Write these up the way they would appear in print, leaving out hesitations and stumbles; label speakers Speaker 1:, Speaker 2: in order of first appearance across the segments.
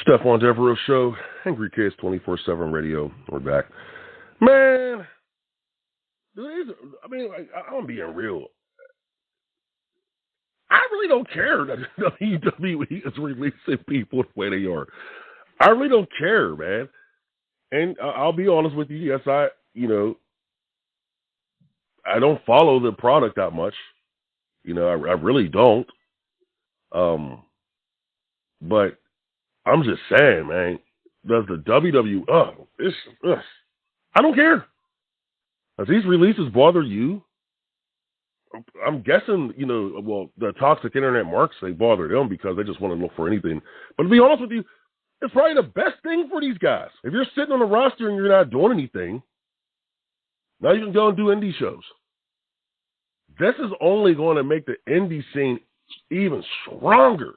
Speaker 1: Stephon Devereux Show, Angry Kids 24/7 Radio. We're back. Man, I'm being real. I really don't care that WWE is releasing people the way they are. I really don't care, man. And I'll be honest with you. Yes, I don't follow the product that much. I really don't. But I'm just saying, man, does the WWE, I don't care. Does these releases bother you? I'm guessing, the toxic internet marks, they bother them because they just want to look for anything. But to be honest with you, it's probably the best thing for these guys. If you're sitting on a roster and you're not doing anything, now you can go and do indie shows. This is only going to make the indie scene even stronger.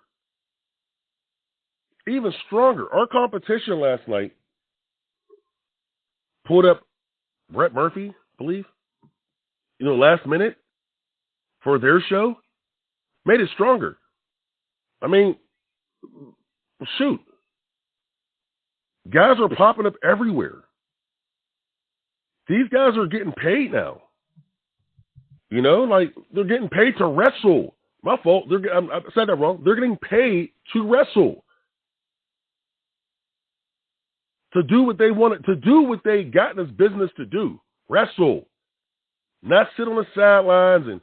Speaker 1: Even stronger. Our competition last night pulled up Brett Murphy, I believe, last minute for their show, made it stronger. I mean, shoot. Guys are popping up everywhere. These guys are getting paid now. They're getting paid to wrestle. My fault. I said that wrong. They're getting paid to wrestle. To do what they wanted, to do what they got in this business to do. Wrestle. Not sit on the sidelines and,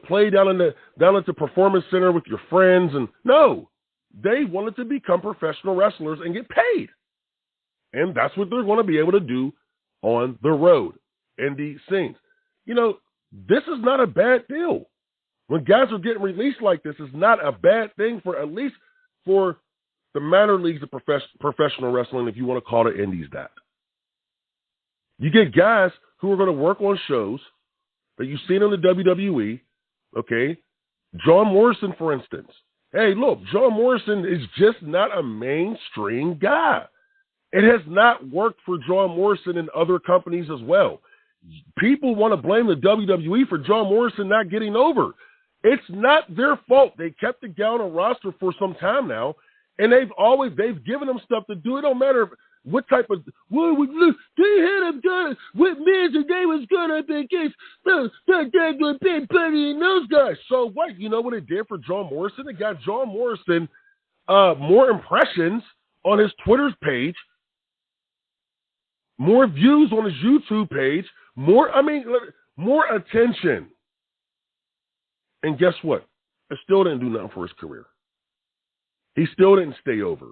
Speaker 1: play down at the performance center with your friends. And no, they wanted to become professional wrestlers and get paid. And that's what they're going to be able to do on the road, indie scenes. This is not a bad deal. When guys are getting released like this, it's not a bad thing at least for the minor leagues of professional wrestling, if you want to call the indies that. You get guys who are going to work on shows that you've seen on the WWE, okay? John Morrison, for instance. Hey, look, John Morrison is just not a mainstream guy. It has not worked for John Morrison and other companies as well. People want to blame the WWE for John Morrison not getting over. It's not their fault. They kept the guy on a roster for some time now, and they've given him stuff to do. It don't matter what type of, they had him done with Miz and they was good up against the Big Buddy and those guys. So what? You know what it did for John Morrison? It got John Morrison more impressions on his Twitter's page, more views on his YouTube page, more attention. And guess what? It still didn't do nothing for his career. He still didn't stay over.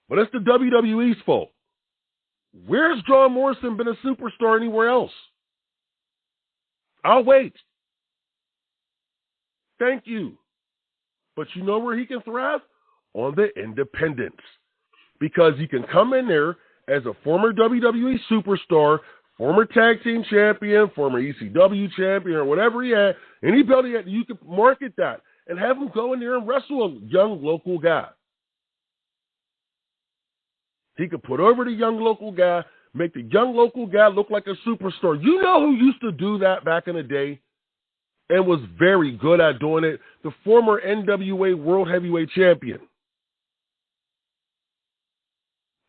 Speaker 1: But it's the WWE's fault. Where's John Morrison been a superstar anywhere else? I'll wait. Thank you. But you know where he can thrive? On the independents. Because he can come in there as a former WWE superstar, former tag team champion, former ECW champion, or whatever he had, any belt he had, you can market that and have him go in there and wrestle a young local guy. He could put over the young local guy, make the young local guy look like a superstar. You know who used to do that back in the day and was very good at doing it? The former NWA World Heavyweight Champion.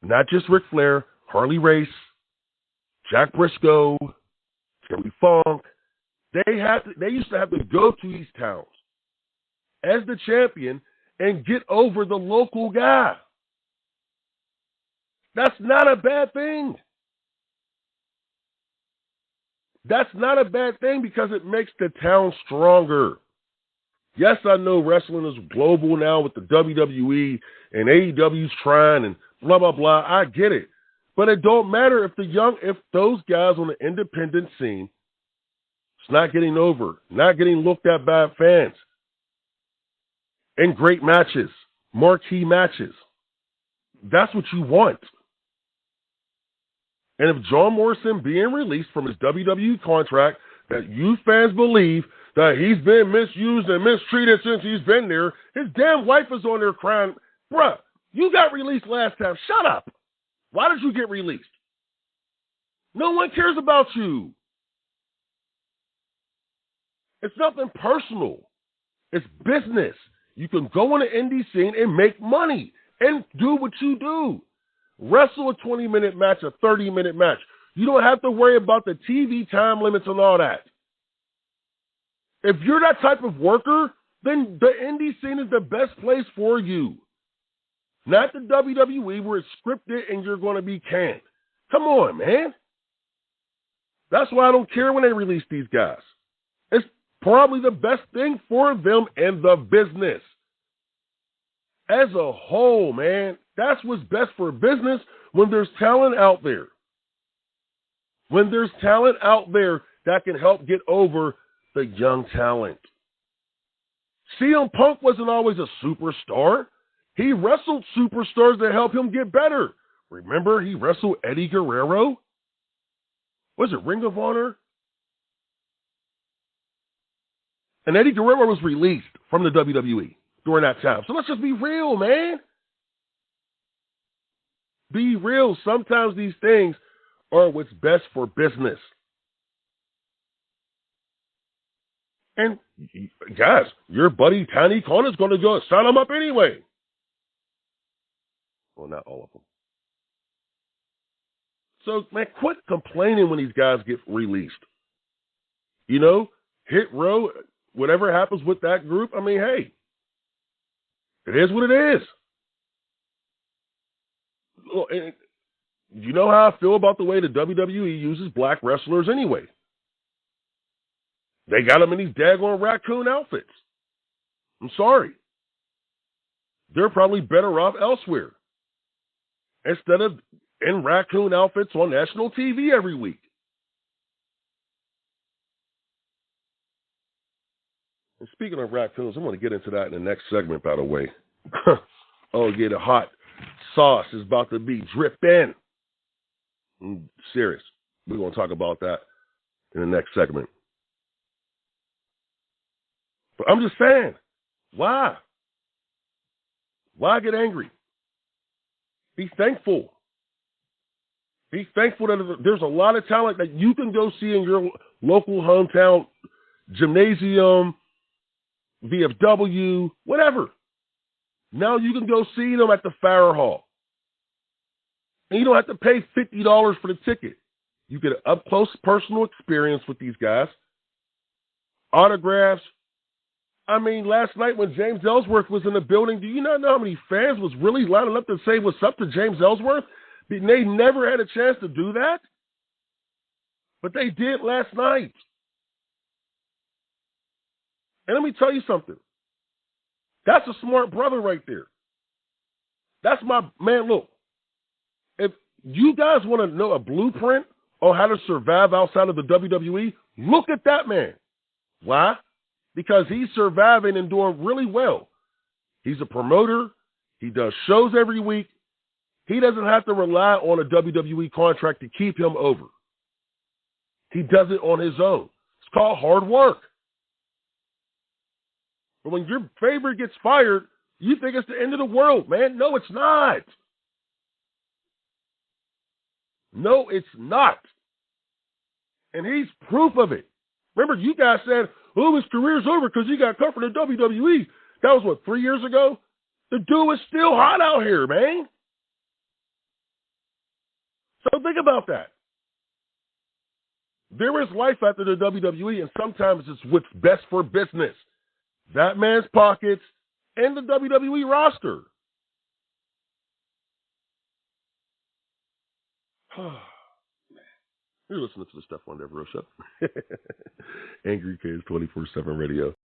Speaker 1: Not just Ric Flair, Harley Race, Jack Briscoe, Terry Funk. They used to have to go to these towns as the champion and get over the local guy. That's not a bad thing. That's not a bad thing because it makes the town stronger. Yes, I know wrestling is global now with the WWE and AEW's trying and blah, blah, blah. I get it. But it don't matter if those guys on the independent scene is not getting over, not getting looked at by fans in great matches, marquee matches. That's what you want. And if John Morrison being released from his WWE contract, that you fans believe that he's been misused and mistreated since he's been there, his damn wife is on there crying, bruh, you got released last time. Shut up. Why did you get released? No one cares about you. It's nothing personal. It's business. You can go on the indie scene and make money and do what you do. Wrestle a 20-minute match, a 30-minute match. You don't have to worry about the TV time limits and all that. If you're that type of worker, then the indie scene is the best place for you. Not the WWE where it's scripted and you're going to be canned. Come on, man. That's why I don't care when they release these guys. It's probably the best thing for them and the business. As a whole, man, that's what's best for business when there's talent out there. When there's talent out there that can help get over the young talent. CM Punk wasn't always a superstar. He wrestled superstars to help him get better. Remember, he wrestled Eddie Guerrero? Was it Ring of Honor? And Eddie Guerrero was released from the WWE during that time. So let's just be real, man. Be real. Sometimes these things are what's best for business. And guys, your buddy Tiny Khan is going to go sign them up anyway. Well, not all of them. So, man, quit complaining when these guys get released. You know, Hit Row, whatever happens with that group, I mean, hey, it is what it is. And you know how I feel about the way the WWE uses black wrestlers anyway. They got them in these daggone raccoon outfits. I'm sorry. They're probably better off elsewhere instead of in raccoon outfits on national TV every week. And speaking of raccoons, I'm going to get into that in the next segment, by the way. Oh, yeah, the hot sauce is about to be dripping. I'm serious. We're going to talk about that in the next segment. But I'm just saying, why? Why get angry? Be thankful. Be thankful that there's a lot of talent that you can go see in your local hometown gymnasium, VFW, whatever. Now you can go see them at the Fire Hall. And you don't have to pay $50 for the ticket. You get an up-close personal experience with these guys. Autographs. I mean, last night when James Ellsworth was in the building, do you not know how many fans was really lining up to say what's up to James Ellsworth? They never had a chance to do that. But they did last night. And let me tell you something. That's a smart brother right there. That's my man. Look, if you guys want to know a blueprint on how to survive outside of the WWE, look at that man. Why? Because he's surviving and doing really well. He's a promoter. He does shows every week. He doesn't have to rely on a WWE contract to keep him over. He does it on his own. It's called hard work. But when your favorite gets fired, you think it's the end of the world, man. No, it's not. No, it's not. And he's proof of it. Remember, you guys said, oh, his career's over because he got cut from the WWE. That was, what, 3 years ago? The dude is still hot out here, man. So think about that. There is life after the WWE, and sometimes it's what's best for business. That man's pockets and the WWE roster. You're listening to the Stephon Devereux Show. Angry Kids 24/7 Radio.